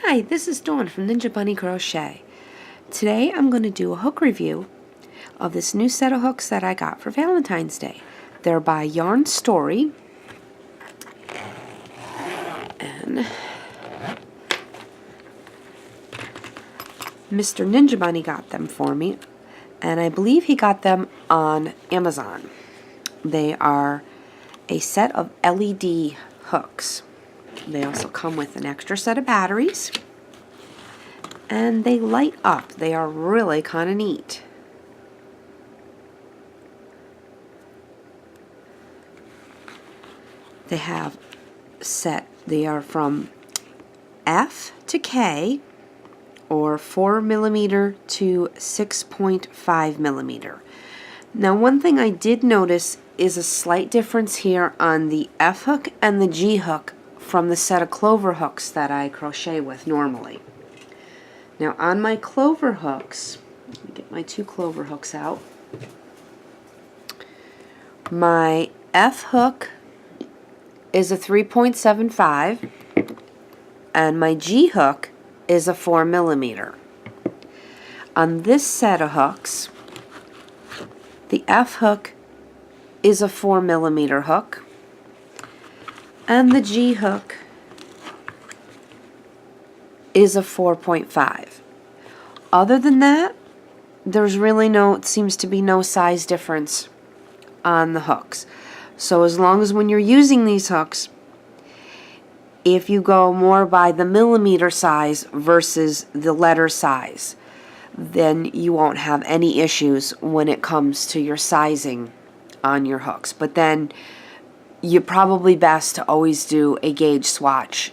Hi, this is Dawn from Ninja Bunny Crochet. Today I'm going to do a hook review of this new set of hooks that I got for Valentine's Day. They're by Yarn Story, and Mr. Ninja Bunny got them for me, and I believe he got them on Amazon. They are a set of LED hooks. They also come with an extra set of batteries, and they light up. They are really kind of neat. They have they are from F to K, or 4mm to 6.5mm. Now, one thing I did notice is a slight difference here on the F hook and the G hook from the set of clover hooks that I crochet with normally. Now, on my clover hooks, let me get my two clover hooks out. My F hook is a 3.75 and my G hook is a 4mm. On this set of hooks, the F hook is a 4mm hook and the G hook is a 4.5. Other than that, there's really it seems to be no size difference on the hooks. So as long as when you're using these hooks, if you go more by the millimeter size versus the letter size, then you won't have any issues when it comes to your sizing on your hooks. But then you're probably best to always do a gauge swatch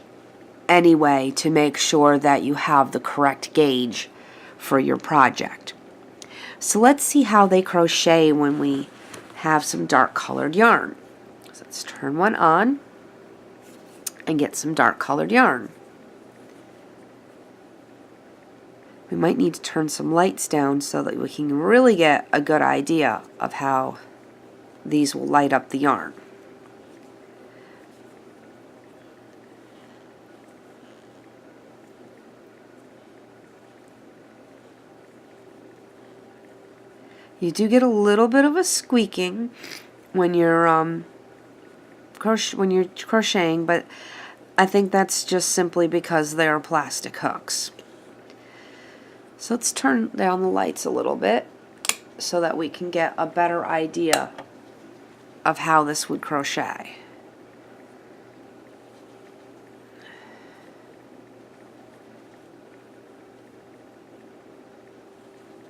anyway to make sure that you have the correct gauge for your project. So let's see how they crochet when we have some dark colored yarn. So let's turn one on and get some dark colored yarn. We might need to turn some lights down so that we can really get a good idea of how these will light up the yarn. You do get a little bit of a squeaking when you're crocheting, but I think that's just simply because they are plastic hooks. So let's turn down the lights a little bit so that we can get a better idea of how this would crochet.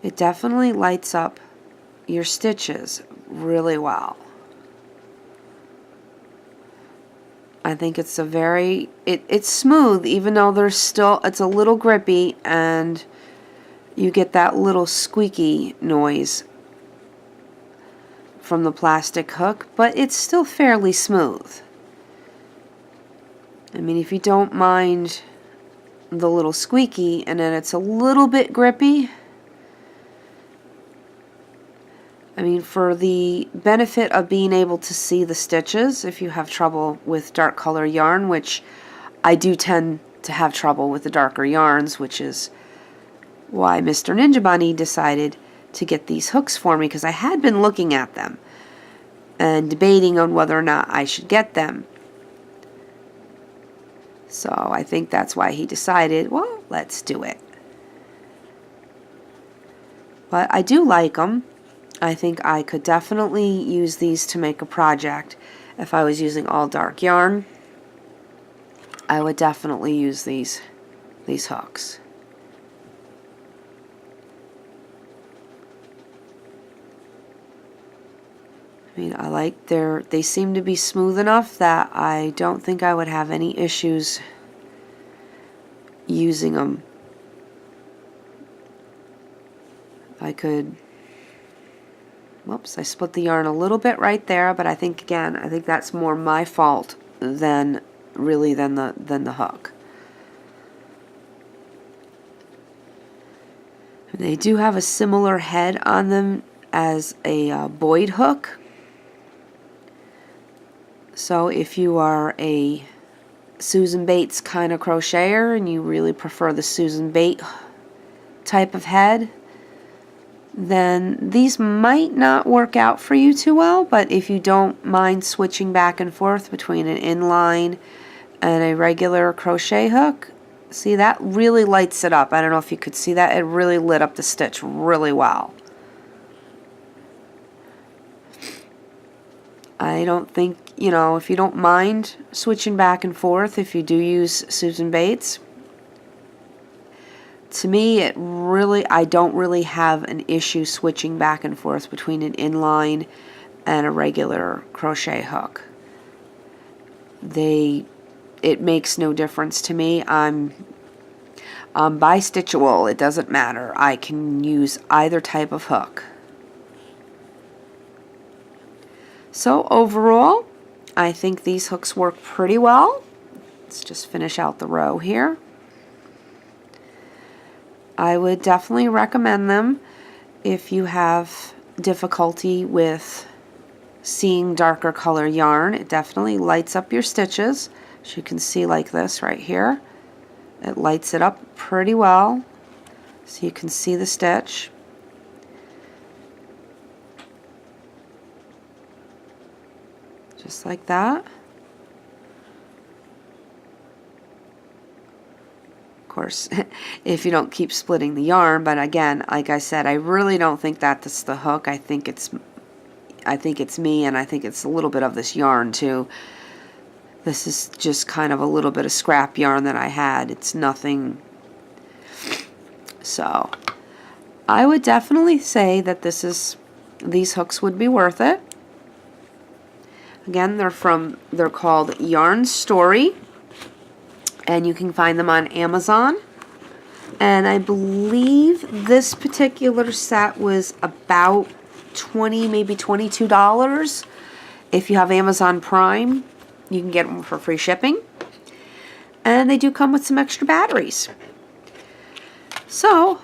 It definitely lights up your stitches really well. I think it's it's smooth, even though it's a little grippy and you get that little squeaky noise from the plastic hook, but it's still fairly smooth. I mean, if you don't mind the little squeaky and then it's a little bit grippy, I mean, for the benefit of being able to see the stitches, if you have trouble with dark color yarn, which I do tend to have trouble with the darker yarns, which is why Mr. Ninja Bunny decided to get these hooks for me, because I had been looking at them and debating on whether or not I should get them. So I think that's why he decided, well, let's do it. But I do like them. I think I could definitely use these to make a project. If I was using all dark yarn, I would definitely use these hooks. I mean, I like they seem to be smooth enough that I don't think I would have any issues using them. I could, whoops, I split the yarn a little bit right there, but I think that's more my fault than the hook. They do have a similar head on them as a Boyd hook. So if you are a Susan Bates kind of crocheter and you really prefer the Susan Bates type of head, then these might not work out for you too well. But if you don't mind switching back and forth between an inline and a regular crochet hook, see, that really lights it up. I don't know if you could see that. It really lit up the stitch really well. I don't think, you know, if you don't mind switching back and forth, if you do use Susan Bates, to me, I don't really have an issue switching back and forth between an inline and a regular crochet hook. It makes no difference to me. I'm bi-stitchable. It doesn't matter. I can use either type of hook. So overall, I think these hooks work pretty well. Let's just finish out the row here. I would definitely recommend them if you have difficulty with seeing darker color yarn. It definitely lights up your stitches, as you can see like this right here. It lights it up pretty well, so you can see the stitch. Just like that. Of course, if you don't keep splitting the yarn, but again, like I said, I really don't think that's the hook. I think it's me, and I think it's a little bit of this yarn too. This is just kind of a little bit of scrap yarn that I had. It's nothing. So I would definitely say that these hooks would be worth it. Again, they're called Yarn Story, and you can find them on Amazon. And I believe this particular set was about $20, maybe $22. If you have Amazon Prime, you can get them for free shipping. And they do come with some extra batteries. So,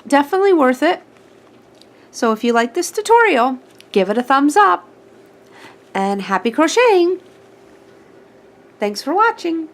definitely worth it. So if you like this tutorial, give it a thumbs up. And happy crocheting! Thanks for watching.